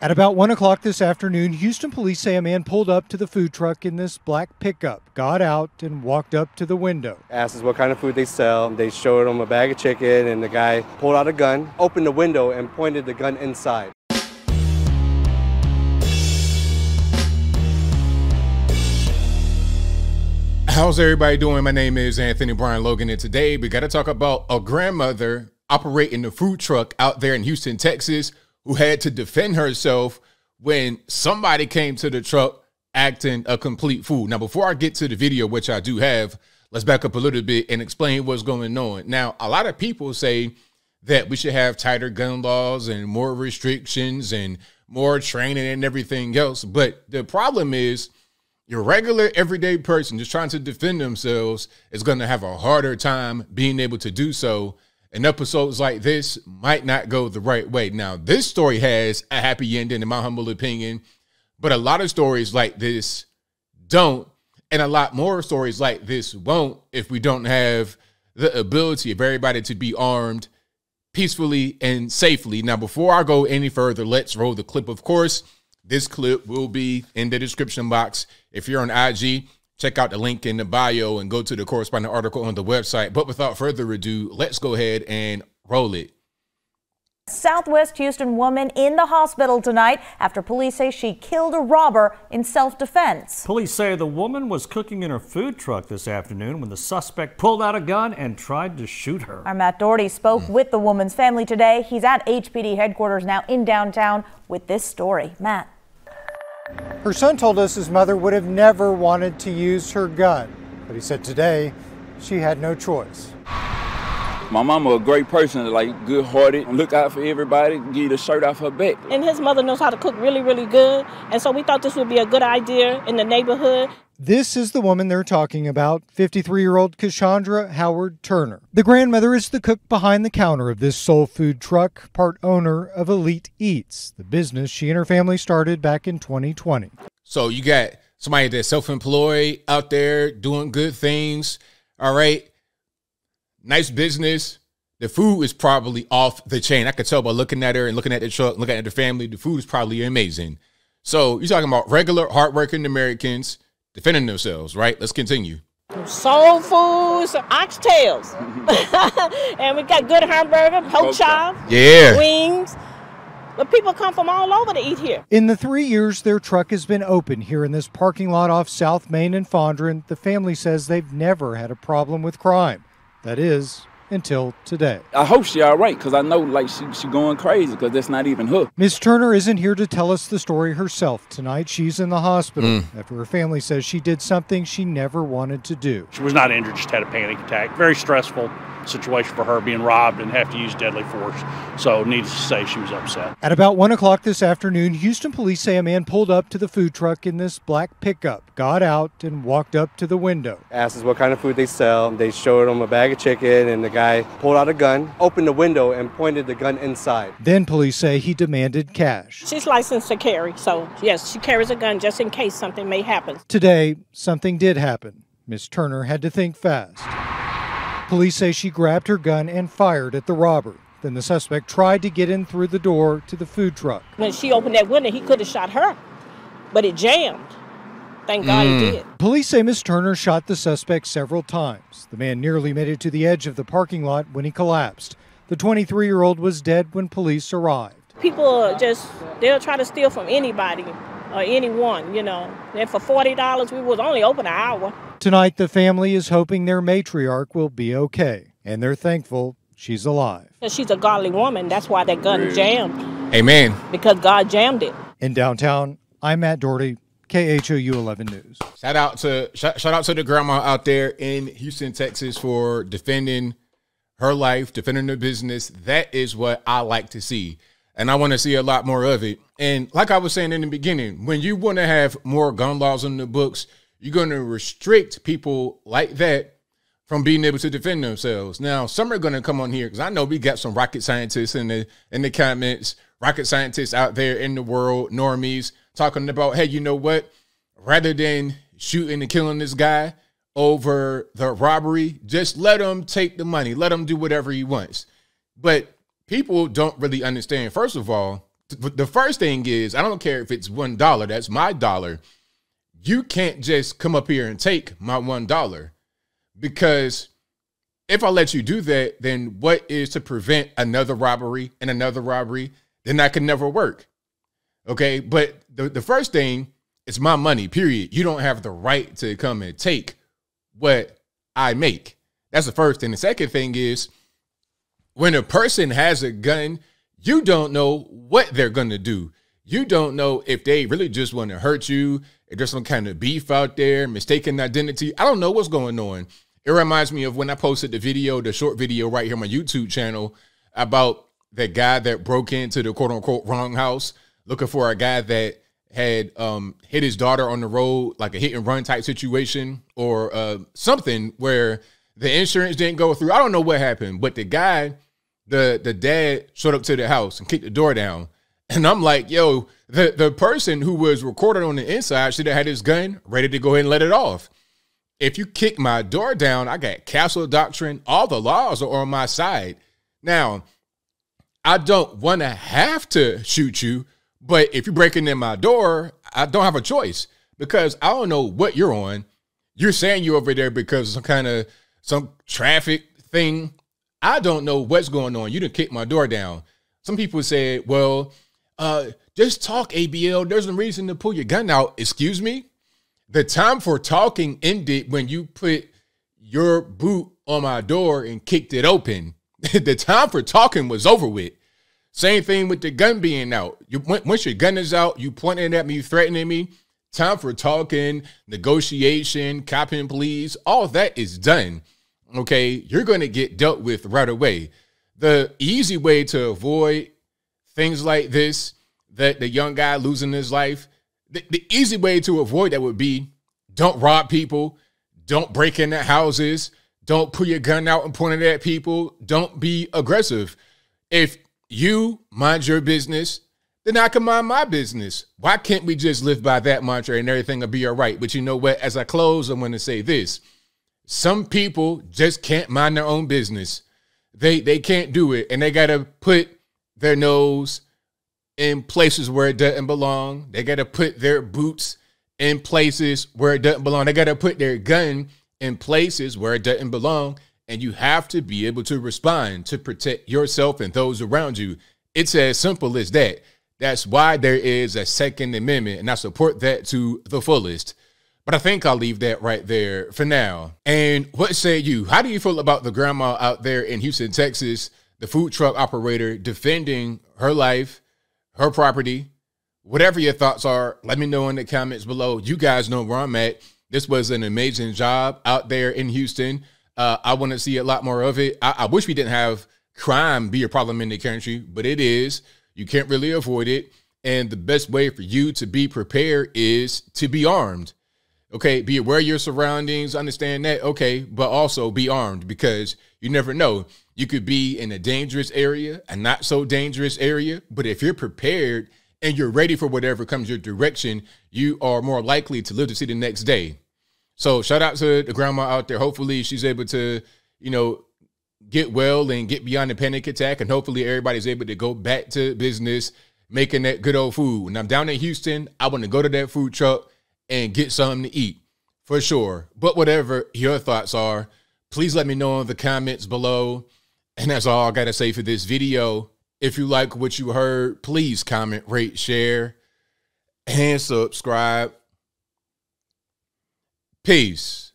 At about 1 o'clock this afternoon, Houston police say a man pulled up to the food truck in this black pickup, got out, and walked up to the window. Asked us what kind of food they sell. They showed him a bag of chicken, and the guy pulled out a gun, opened the window, and pointed the gun inside. How's everybody doing? My name is Anthony Brian Logan, and today we got to talk about a grandmother operating a food truck out there in Houston, Texas, who had to defend herself when somebody came to the truck acting a complete fool. Now, before I get to the video, which I do have, let's back up a little bit and explain what's going on. Now, a lot of people say that we should have tighter gun laws and more restrictions and more training and everything else. But the problem is your regular everyday person just trying to defend themselves is going to have a harder time being able to do so. And episodes like this might not go the right way. Now, this story has a happy ending, in my humble opinion, but a lot of stories like this don't, and a lot more stories like this won't if we don't have the ability of everybody to be armed peacefully and safely. Now, before I go any further, let's roll the clip. Of course, this clip will be in the description box. If you're on IG, check out the link in the bio and go to the corresponding article on the website. But without further ado, let's go ahead and roll it. Southwest Houston woman in the hospital tonight after police say she killed a robber in self-defense. Police say the woman was cooking in her food truck this afternoon when the suspect pulled out a gun and tried to shoot her. Our Matt Doherty spoke with the woman's family today. He's at HPD headquarters now in downtown with this story. Matt. Her son told us his mother would have never wanted to use her gun, but he said today she had no choice. My mama a great person, like good-hearted, look out for everybody, give you the shirt off her back. And his mother knows how to cook really, really good, and so we thought this would be a good idea in the neighborhood. This is the woman they're talking about, 53-year-old Cassandra Howard Turner. The grandmother is the cook behind the counter of this soul food truck, part owner of Elite Eats, the business she and her family started back in 2020. So you got somebody that's self-employed out there doing good things. All right. Nice business. The food is probably off the chain. I could tell by looking at her and looking at the truck, looking at the family, the food is probably amazing. So you're talking about regular, hardworking Americans defending themselves, right? Let's continue. Soul foods, oxtails, and we got good hamburger, pork chop, wings. But people come from all over to eat here. In the 3 years their truck has been open here in this parking lot off South Main and Fondren, the family says they've never had a problem with crime. That is, until today. I hope she all right, because I know like she going crazy, because that's not even her. Miss Turner isn't here to tell us the story herself tonight. She's in the hospital after her family says she did something she never wanted to do. She was not injured, just had a panic attack. Very stressful situation for her, being robbed and have to use deadly force. So needless to say, she was upset. At about 1 o'clock this afternoon, Houston police say a man pulled up to the food truck in this black pickup, got out, and walked up to the window. Asked us what kind of food they sell. They showed him a bag of chicken, and the guy pulled out a gun, opened the window, and pointed the gun inside. Then police say he demanded cash. She's licensed to carry, so yes, she carries a gun just in case something may happen. Today, something did happen. Miss Turner had to think fast. Police say she grabbed her gun and fired at the robber. Then the suspect tried to get in through the door to the food truck. When she opened that window, he could have shot her, but it jammed. Thank God he did. Police say Miss Turner shot the suspect several times. The man nearly made it to the edge of the parking lot when he collapsed. The 23-year-old was dead when police arrived. People they'll try to steal from anybody or anyone, you know. And for $40, we was only open an hour. Tonight, the family is hoping their matriarch will be okay, and they're thankful she's alive. She's a godly woman. That's why that gun jammed. Amen. Because God jammed it. In downtown, I'm Matt Doherty, KHOU 11 News. Shout out to the grandma out there in Houston, Texas for defending her life, defending her business. That is what I like to see. And I want to see a lot more of it. And like I was saying in the beginning, when you want to have more gun laws on the books, you're going to restrict people like that from being able to defend themselves. Now, some are going to come on here because I know we got some rocket scientists in the comments, rocket scientists out there in the world, normies, talking about, hey, you know what? Rather than shooting and killing this guy over the robbery, just let him take the money. Let him do whatever he wants. But people don't really understand. First of all, the first thing is, I don't care if it's $1, that's my dollar. You can't just come up here and take my $1, because if I let you do that, then what is to prevent another robbery and another robbery? Then that can never work. Okay, but the first thing, it's my money, period. You don't have the right to come and take what I make. That's the first thing. The second thing is, when a person has a gun, you don't know what they're going to do. You don't know if they really just want to hurt you, if there's some kind of beef out there, mistaken identity. I don't know what's going on. It reminds me of when I posted the short video right here on my YouTube channel about that guy that broke into the quote unquote wrong house, looking for a guy that had hit his daughter on the road, like a hit and run type situation, or something where the insurance didn't go through. I don't know what happened, but the guy, the dad showed up to the house and kicked the door down. And I'm like, yo, the person who was recorded on the inside should have had his gun ready to go ahead and let it off. If you kick my door down, I got castle doctrine. All the laws are on my side. Now, I don't want to have to shoot you, but if you're breaking in my door, I don't have a choice, because I don't know what you're on. You're saying you're over there because of some traffic thing. I don't know what's going on. You done kicked my door down. Some people said, well, just talk, ABL. There's no reason to pull your gun out. Excuse me? The time for talking ended when you put your boot on my door and kicked it open. The time for talking was over with. Same thing with the gun being out. Once your gun is out, you pointing at me, threatening me. Time for talking, negotiation, copping pleas, all that is done. Okay, you're going to get dealt with right away. The easy way to avoid things like this, that the young guy losing his life, the easy way to avoid that would be, don't rob people, don't break into houses, don't pull your gun out and point it at people, don't be aggressive. If you mind your business, then I can mind my business. Why can't we just live by that mantra and everything will be all right? But you know what? As I close, I'm going to say this. Some people just can't mind their own business. They can't do it, and they got to put their nose in places where it doesn't belong. They got to put their boots in places where it doesn't belong. They got to put their gun in places where it doesn't belong. And you have to be able to respond to protect yourself and those around you. It's as simple as that. That's why there is a Second Amendment, and I support that to the fullest. But I think I'll leave that right there for now. And what say you? How do you feel about the grandma out there in Houston, Texas, the food truck operator defending her life, her property? Whatever your thoughts are, let me know in the comments below. You guys know where I'm at. This was an amazing job out there in Houston. I want to see a lot more of it. I wish we didn't have crime be a problem in the country, but it is. You can't really avoid it. And the best way for you to be prepared is to be armed. Okay, be aware of your surroundings, understand that, okay, but also be armed, because you never know. You could be in a dangerous area, a not so dangerous area, but if you're prepared and you're ready for whatever comes your direction, you are more likely to live to see the next day. So shout out to the grandma out there. Hopefully she's able to, get well and get beyond the panic attack, and hopefully everybody's able to go back to business, making that good old food. When I'm down in Houston, I want to go to that food truck and get something to eat for sure. But whatever your thoughts are, please let me know in the comments below. And that's all I got to say for this video. If you like what you heard, please comment, rate, share, and subscribe. Peace.